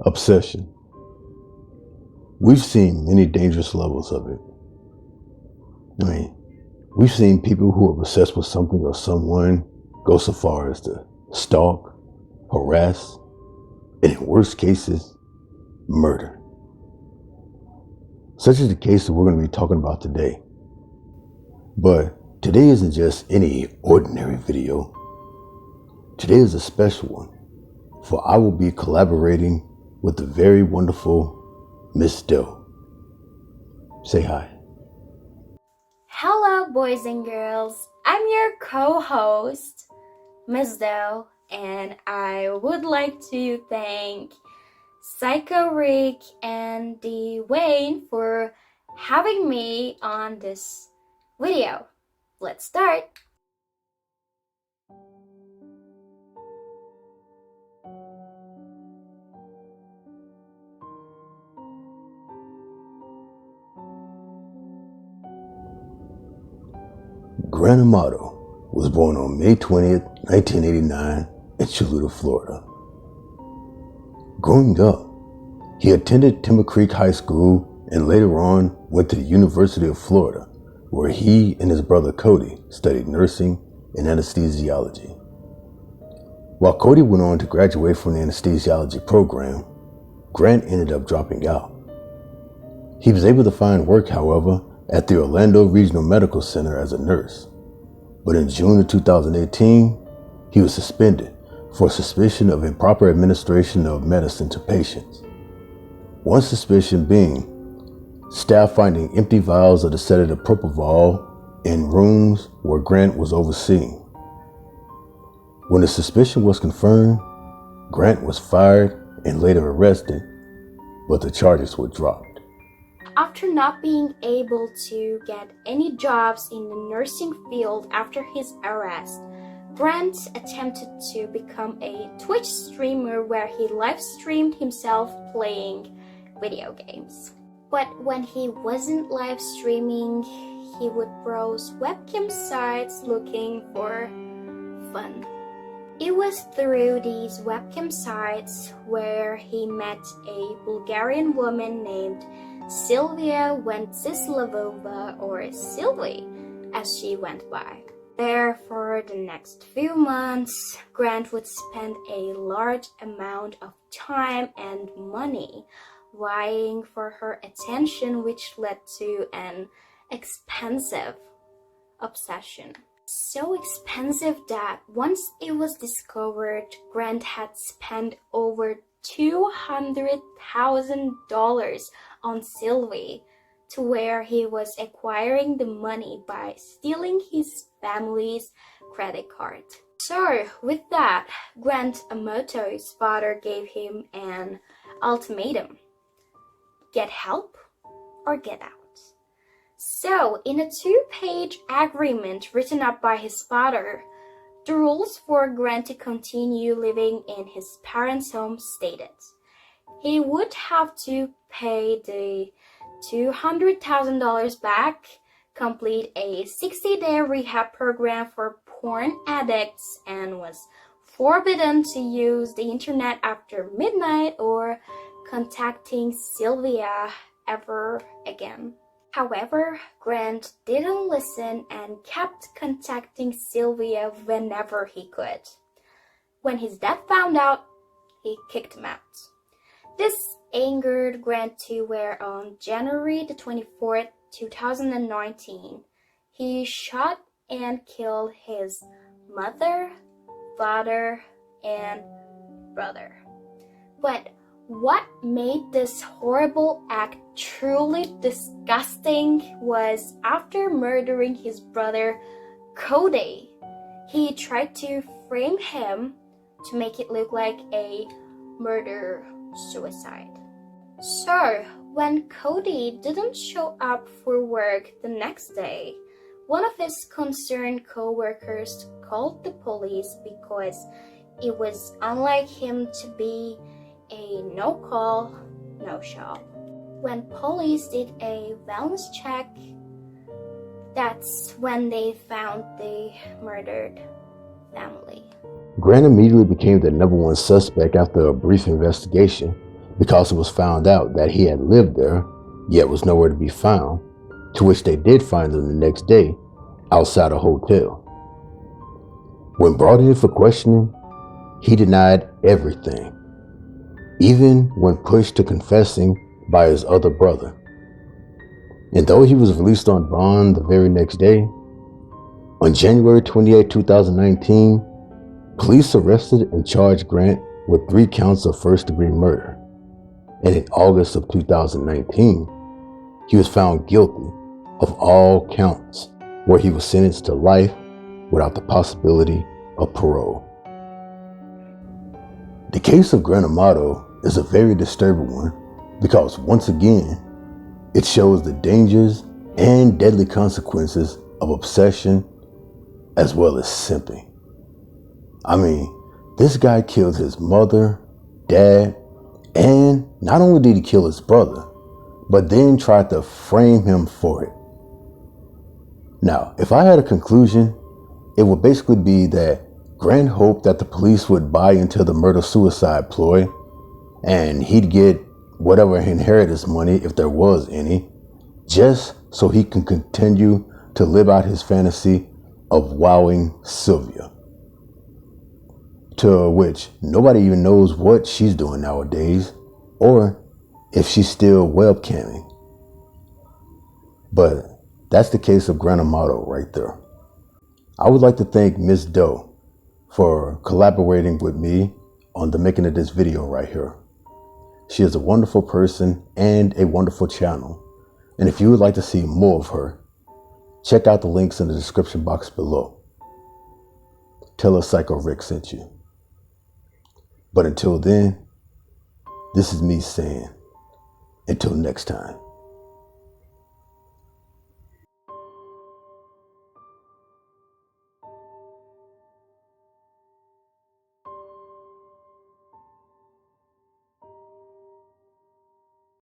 Obsession. We've seen many dangerous levels of it. We've seen people who are obsessed with something or someone go so far as to stalk, harass, and in worst cases, murder. Such is the case that we're going to be talking about today. But today isn't just any ordinary video. Today is a special one, for I will be collaborating with the very wonderful Miss Doe. Say hi. Hello, boys and girls. I'm your co-host, Miss Doe, and I would like to thank Psycho Rick and D. Wayne for having me on this video. Let's start. Grant Amato was born on May 20th, 1989 in Cholula, Florida. Growing up, he attended Timber Creek High School and later on went to the University of Florida, where he and his brother Cody studied nursing and anesthesiology. While Cody went on to graduate from the anesthesiology program, Grant ended up dropping out. He was able to find work, however, at the Orlando Regional Medical Center as a nurse. But in June of 2018, he was suspended for suspicion of improper administration of medicine to patients. One suspicion being staff finding empty vials of the sedative propofol in rooms where Grant was overseeing. When the suspicion was confirmed, Grant was fired and later arrested, but the charges were dropped. After not being able to get any jobs in the nursing field after his arrest, Grant attempted to become a Twitch streamer where he live streamed himself playing video games. But when he wasn't live streaming, he would browse webcam sites looking for fun. It was through these webcam sites where he met a Bulgarian woman named Sylvia Wenceslawova, or Sylvie, as she went by. There, for the next few months, Grant would spend a large amount of time and money vying for her attention, which led to an expensive obsession. So expensive that once it was discovered, Grant had spent over $200,000 on Sylvie, to where he was acquiring the money by stealing his family's credit card. So with that, Grant Amato's father gave him an ultimatum: get help or get out. So in a 2-page agreement written up by his father, the rules for Grant to continue living in his parents' home stated he would have to pay the $200,000 back, complete a 60-day rehab program for porn addicts, and was forbidden to use the internet after midnight or contacting Sylvia ever again. However, Grant didn't listen and kept contacting Sylvia whenever he could. When his dad found out, he kicked him out. This angered Grant to where on January the 24th, 2019, he shot and killed his mother, father, and brother. But what made this horrible act truly disgusting was after murdering his brother Cody, he tried to frame him to make it look like a murder-suicide. So, when Cody didn't show up for work the next day, one of his concerned co-workers called the police because it was unlike him to be a no-call, no-show. When police did a wellness check, that's when they found the murdered family. Grant immediately became the #1 suspect after a brief investigation, because it was found out that he had lived there, yet was nowhere to be found, to which they did find him the next day outside a hotel. When brought in for questioning, he denied everything, even when pushed to confessing by his other brother. And though he was released on bond the very next day, on January 28, 2019, police arrested and charged Grant with 3 counts of first-degree murder. And in August of 2019, he was found guilty of all counts, where he was sentenced to life without the possibility of parole. The case of Grant Amato is a very disturbing one because, once again, it shows the dangers and deadly consequences of obsession as well as simping. I mean, this guy killed his mother, dad, and not only did he kill his brother, but then tried to frame him for it. Now, if I had a conclusion, it would basically be that Grant hoped that the police would buy into the murder-suicide ploy, and he'd get whatever inheritance money, if there was any, just so he can continue to live out his fantasy of wowing Sylvia. To which nobody even knows what she's doing nowadays, or if she's still webcamming. But that's the case of Grant Amato right there. I would like to thank Miss Doe for collaborating with me on the making of this video right here. She is a wonderful person and a wonderful channel. And if you would like to see more of her, check out the links in the description box below. Tell her Psycho Rick sent you. But until then, this is me saying, until next time.